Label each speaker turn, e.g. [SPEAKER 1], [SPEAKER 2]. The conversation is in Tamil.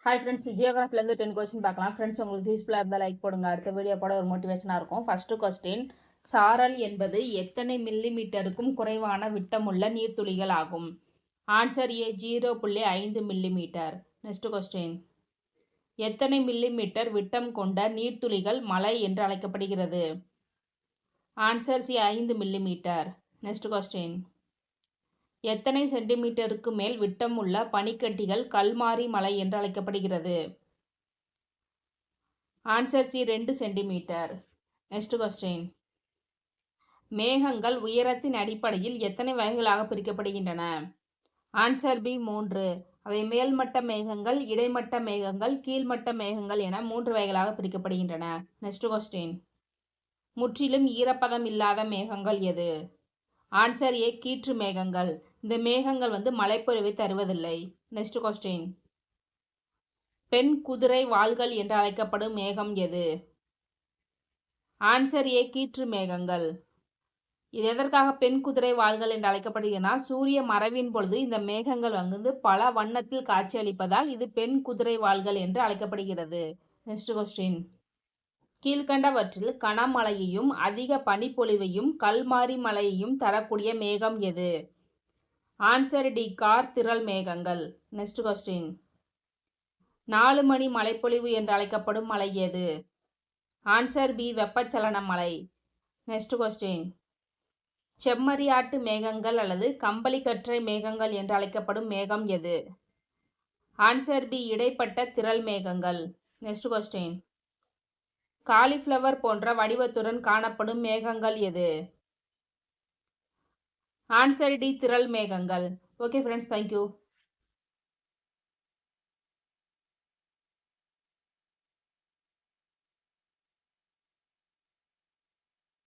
[SPEAKER 1] ஹாய் ஃப்ரெண்ட்ஸ், ஜியோகிராஃபிலேருந்து 10 கொஸ்டின் பார்க்கலாம். ஃப்ரெண்ட்ஸ், உங்களுக்கு யூஸ்ஃபுல்லாக இருந்தால் லைக் போடுங்க. அடுத்த வீடியோ போட ஒரு மோட்டிவேஷனாக இருக்கும். ஃபர்ஸ்ட் கொஸ்டின், சாரல் என்பது எத்தனை மில்லிமீட்டருக்கும் குறைவான விட்டமுள்ள நீர்த்துளிகள் ஆகும்? Answer A 0.5 millimetre. Next question, எத்தனை மில்லிமீட்டர் விட்டம் கொண்ட நீர்த்துளிகள் மழை என்று அழைக்கப்படுகிறது? Answer C 5 millimetre. Next question, எத்தனை சென்டிமீட்டருக்கு மேல் விட்டம் உள்ள பனிக்கட்டிகள் கல்மாரி மலை என்று அழைக்கப்படுகிறது? Answer C 2 centimetre. Next question, மேகங்கள் உயரத்தின் அடிப்படையில் எத்தனை வகைகளாக பிரிக்கப்படுகின்றன? Answer B 3. அவை மேல்மட்ட மேகங்கள், இடைமட்ட மேகங்கள், கீழ்மட்ட மேகங்கள் என 3 வகைகளாக பிரிக்கப்படுகின்றன. நெக்ஸ்ட் கொஸ்டின், முற்றிலும் ஈரப்பதம் இல்லாத மேகங்கள் எது? ஆன்சர் ஏ கீற்று மேகங்கள். இந்த மேகங்கள் மழைப்பொழிவை தருவதில்லை. நெக்ஸ்ட் கொஸ்டின், பெண் குதிரை வால்கள் என்று அழைக்கப்படும் மேகம் எது? ஆன்சர் ஏ கீற்று மேகங்கள். இது எதற்காக பெண் குதிரை வால்கள் என்று அழைக்கப்படுகிறதுனா, சூரிய மறைவின் பொழுது இந்த மேகங்கள் பல வண்ணத்தில் காட்சியளிப்பதால் இது பெண் குதிரை வால்கள் என்று அழைக்கப்படுகிறது. நெக்ஸ்ட் கொஸ்டின், கீழ்கண்டவற்றில் கனமழையையும் அதிக பனிப்பொழிவையும் கல்மாரி மழையையும் தரக்கூடிய மேகம் எது? ஆன்சர் டி கார் திரள் மேகங்கள். நெக்ஸ்ட் கொஸ்டின், 4 மணி மழைப்பொழிவு என்று அழைக்கப்படும் மலை எது? ஆன்சர் பி வெப்பச்சலன மலை. நெக்ஸ்ட் கொஸ்டின், செம்மறியாட்டு மேகங்கள் அல்லது கம்பளிக்கற்றை மேகங்கள் என்று அழைக்கப்படும் மேகம் எது? ஆன்சர் பி இடைப்பட்ட திரள் மேகங்கள். நெக்ஸ்ட் கொஸ்டின், காலிஃப்ளவர் போன்ற வடிவத்துடன் காணப்படும் மேகங்கள் எது? ஆன்சர் டி திரள் மேகங்கள். Okay friends, thank you.